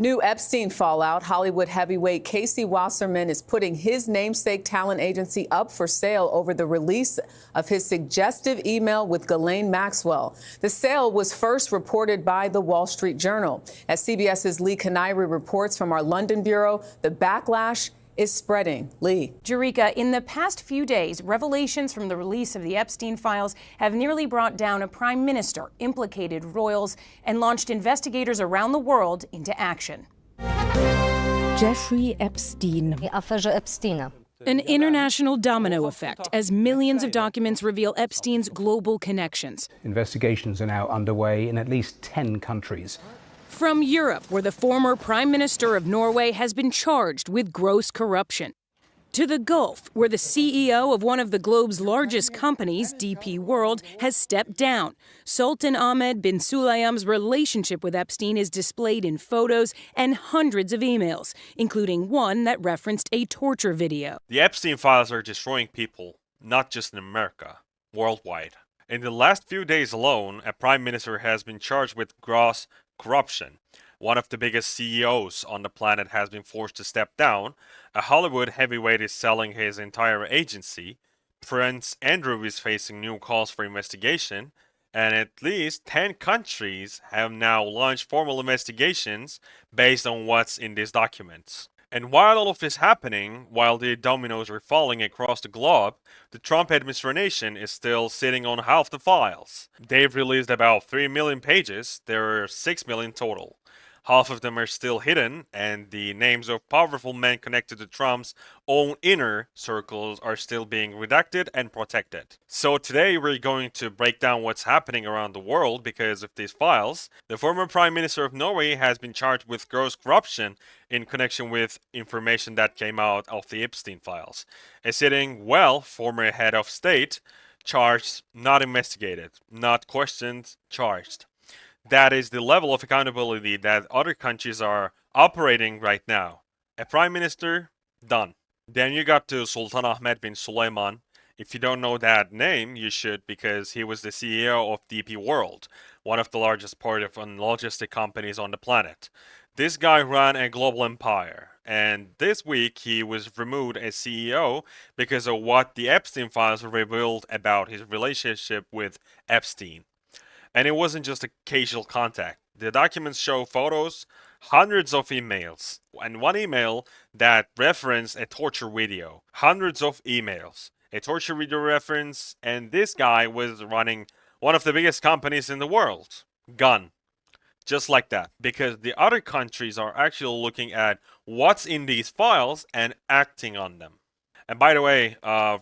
New Epstein fallout. Hollywood heavyweight Casey Wasserman is putting his namesake talent agency up for sale over the release of his suggestive email with Ghislaine Maxwell. The sale was first reported by the Wall Street Journal. As CBS's Lee Canary reports from our London bureau, the backlash is spreading. Lee. Jerika, in the past few days, revelations from the release of the Epstein files have nearly brought down a prime minister, implicated royals, and launched investigators around the world into action. Jeffrey Epstein. An international domino effect as millions of documents reveal Epstein's global connections. Investigations are now underway in at least 10 countries. From Europe, where the former Prime Minister of Norway has been charged with gross corruption, to the Gulf, where the CEO of one of the globe's largest companies, DP World, has stepped down. Sultan Ahmed bin Sulayman's relationship with Epstein is displayed in photos and hundreds of emails, including one that referenced a torture video. The Epstein files are destroying people, not just in America, worldwide. In the last few days alone, a prime minister has been charged with gross corruption. One of the biggest CEOs on the planet has been forced to step down. A Hollywood heavyweight is selling his entire agency. Prince Andrew is facing new calls for investigation. And at least 10 countries have now launched formal investigations based on what's in these documents. And while all of this happening, while the dominoes are falling across the globe, the Trump administration is still sitting on half the files. They've released about 3 million pages. There are 6 million total. Half of them are still hidden, and the names of powerful men connected to Trump's own inner circles are still being redacted and protected. So today we're going to break down what's happening around the world because of these files. The former Prime Minister of Norway has been charged with gross corruption in connection with information that came out of the Epstein files. A sitting, former head of state, charged, not investigated, not questioned, charged. That is the level of accountability that other countries are operating right now. A prime minister, done. Then you got to Sultan Ahmed bin Sulayman. If you don't know that name, you should, because he was the CEO of DP World, one of the largest portfolio and logistic companies on the planet. This guy ran a global empire, and this week he was removed as CEO because of what the Epstein files revealed about his relationship with Epstein. And it wasn't just a casual contact. The documents show photos, hundreds of emails, and one email that referenced a torture video. Hundreds of emails. A torture video reference, and this guy was running one of the biggest companies in the world. Gone. Just like that. Because the other countries are actually looking at what's in these files and acting on them. And by the way,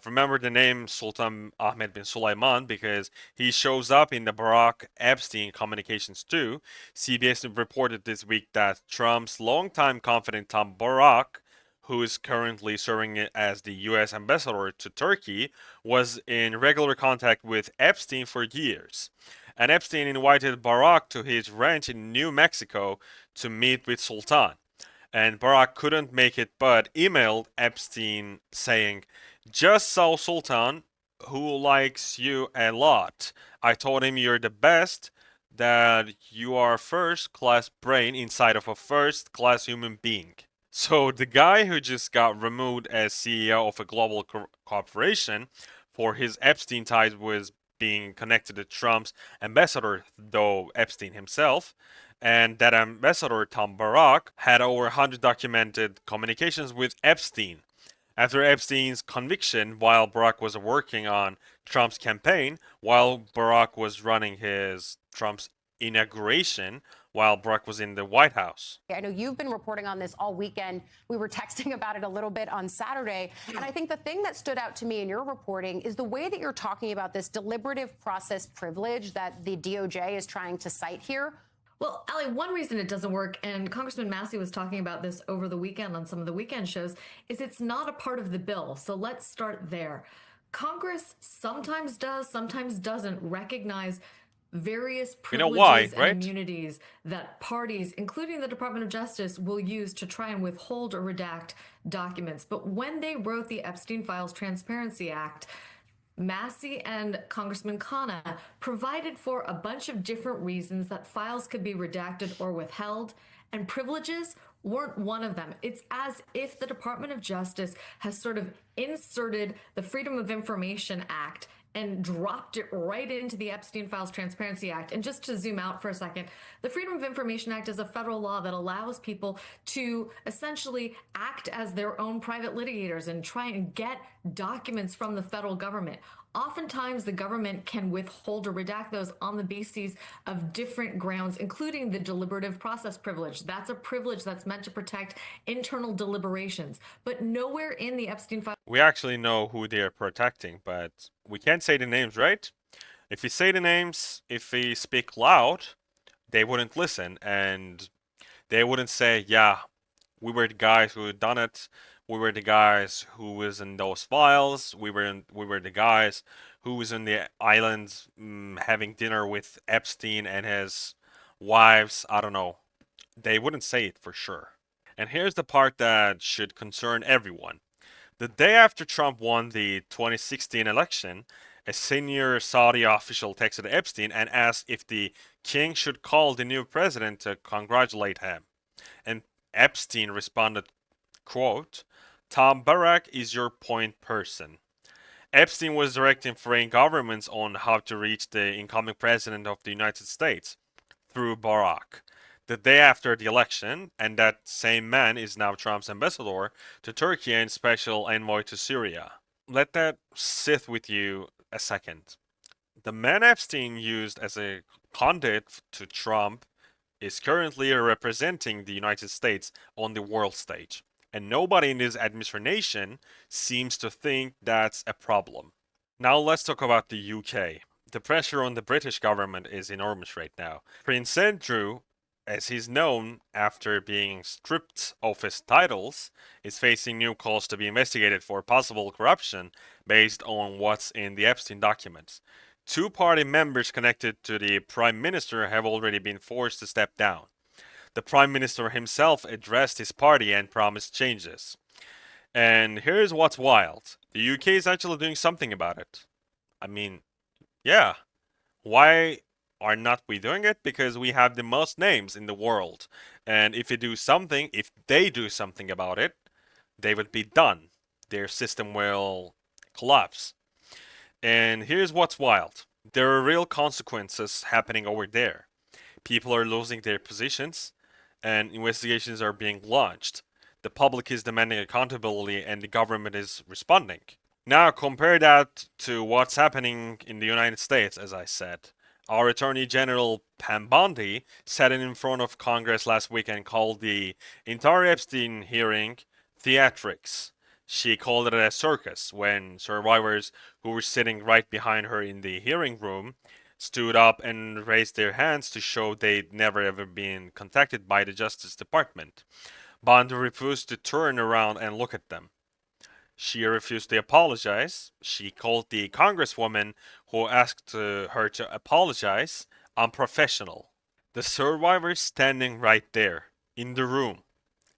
remember the name Sultan Ahmed bin Sulayman because he shows up in the Barack Epstein communications too. CBS reported this week that Trump's longtime confidant Tom Barack, who is currently serving as the U.S. ambassador to Turkey, was in regular contact with Epstein for years. And Epstein invited Barack to his ranch in New Mexico to meet with Sultan. And Barack couldn't make it but emailed Epstein saying, "Just saw Sultan, who likes you a lot. I told him you're the best, that you are a first-class brain inside of a first-class human being." So the guy who just got removed as CEO of a global corporation for his Epstein ties was being connected to Trump's ambassador, though Epstein himself. And that ambassador, Tom Barack, had over 100 documented communications with Epstein. After Epstein's conviction, while Barack was working on Trump's campaign, while Barack was running Trump's inauguration, while Barack was in the White House. I know you've been reporting on this all weekend. We were texting about it a little bit on Saturday. And I think the thing that stood out to me in your reporting is the way that you're talking about this deliberative process privilege that the DOJ is trying to cite here. Well, Ali, one reason it doesn't work, and Congressman Massey was talking about this over the weekend on some of the weekend shows, is it's not a part of the bill. So let's start there. Congress sometimes does, sometimes doesn't recognize various privileges and immunities that parties, including the Department of Justice, will use to try and withhold or redact documents. But when they wrote the Epstein Files Transparency Act, Massey and Congressman Khanna provided for a bunch of different reasons that files could be redacted or withheld, and privileges weren't one of them. It's as if the Department of Justice has sort of inserted the Freedom of Information Act and dropped it right into the Epstein Files Transparency Act. And just to zoom out for a second, the Freedom of Information Act is a federal law that allows people to essentially act as their own private litigators and try and get documents from the federal government. Oftentimes, the government can withhold or redact those on the basis of different grounds, including the deliberative process privilege. That's a privilege that's meant to protect internal deliberations. But nowhere in the Epstein file. We actually know who they are protecting, but we can't say the names, right? If we say the names, if we speak loud, they wouldn't listen, and they wouldn't say, yeah, we were the guys who had done it. We were the guys who was in those files. We were the guys who was in the islands having dinner with Epstein and his wives. I don't know. They wouldn't say it for sure. And here's the part that should concern everyone. The day after Trump won the 2016 election, a senior Saudi official texted Epstein and asked if the king should call the new president to congratulate him. And Epstein responded, quote, Tom Barrack is your point person. Epstein was directing foreign governments on how to reach the incoming president of the United States through Barack. The day after the election, and that same man is now Trump's ambassador to Turkey and special envoy to Syria. Let that sit with you a second. The man Epstein used as a conduit to Trump is currently representing the United States on the world stage. And nobody in this administration seems to think that's a problem. Now let's talk about the UK. The pressure on the British government is enormous right now. Prince Andrew, as he's known after being stripped of his titles, is facing new calls to be investigated for possible corruption based on what's in the Epstein documents. Two party members connected to the Prime Minister have already been forced to step down. The Prime Minister himself addressed his party and promised changes. And here's what's wild. The UK is actually doing something about it. I mean, yeah. Why are not we doing it? Because we have the most names in the world. And if they do something about it, they would be done. Their system will collapse. And here's what's wild. There are real consequences happening over there. People are losing their positions, and investigations are being launched. The public is demanding accountability, and the government is responding. Now compare that to what's happening in the United States, as I said. Our Attorney General Pam Bondi sat in front of Congress last week and called the entire Epstein hearing theatrics. She called it a circus when survivors who were sitting right behind her in the hearing room stood up and raised their hands to show they'd never ever been contacted by the Justice Department. Bondi refused to turn around and look at them. She refused to apologize. She called the congresswoman who asked her to apologize unprofessional. The survivors standing right there in the room,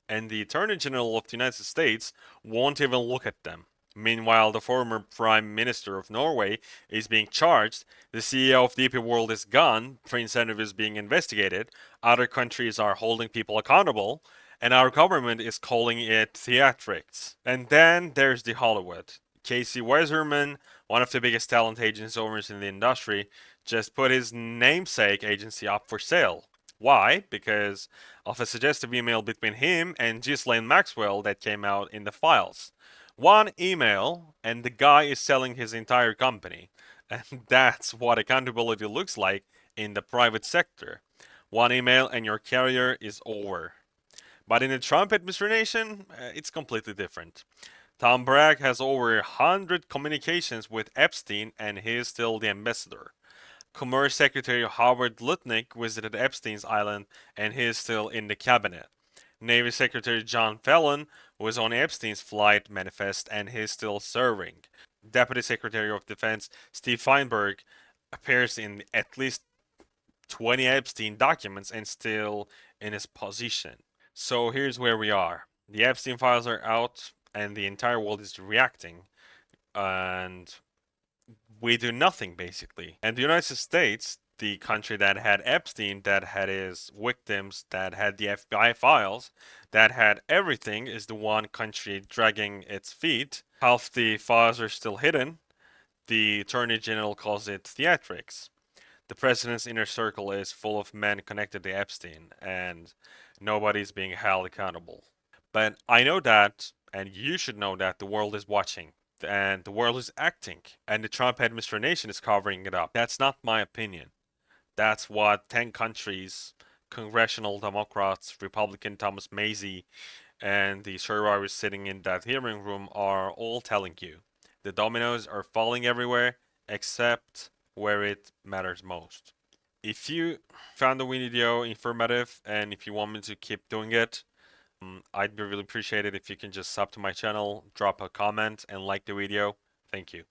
and the Attorney General of the United States won't even look at them. Meanwhile, the former Prime Minister of Norway is being charged, the CEO of DP World is gone, Prince Andrew is being investigated, other countries are holding people accountable, and our government is calling it theatrics. And then there's the Hollywood. Casey Weiserman, one of the biggest talent agency owners in the industry, just put his namesake agency up for sale. Why? Because of a suggestive email between him and Ghislaine Maxwell that came out in the files. One email, and the guy is selling his entire company. And that's what accountability looks like in the private sector. One email and your career is over. But in the Trump administration, it's completely different. Tom Bragg has over 100 communications with Epstein, and he is still the ambassador. Commerce Secretary Howard Lutnick visited Epstein's island, and he is still in the cabinet. Navy Secretary John Fallon was on Epstein's flight manifest, and he is still serving. Deputy Secretary of Defense Steve Feinberg appears in at least 20 Epstein documents and still in his position. So here's where we are. The Epstein files are out, and the entire world is reacting, and we do nothing basically. And the United States, the country that had Epstein, that had his victims, that had the FBI files, that had everything, is the one country dragging its feet. Half the files are still hidden. The Attorney General calls it theatrics. The president's inner circle is full of men connected to Epstein, and nobody's being held accountable. But I know that, and you should know that, the world is watching, and the world is acting, and the Trump administration is covering it up. That's not my opinion. That's what 10 countries, congressional Democrats, Republican Thomas Macy, and the survivors sitting in that hearing room are all telling you. The dominoes are falling everywhere except where it matters most. If you found the video informative and if you want me to keep doing it, I'd be really appreciated if you can just sub to my channel, drop a comment, and like the video. Thank you.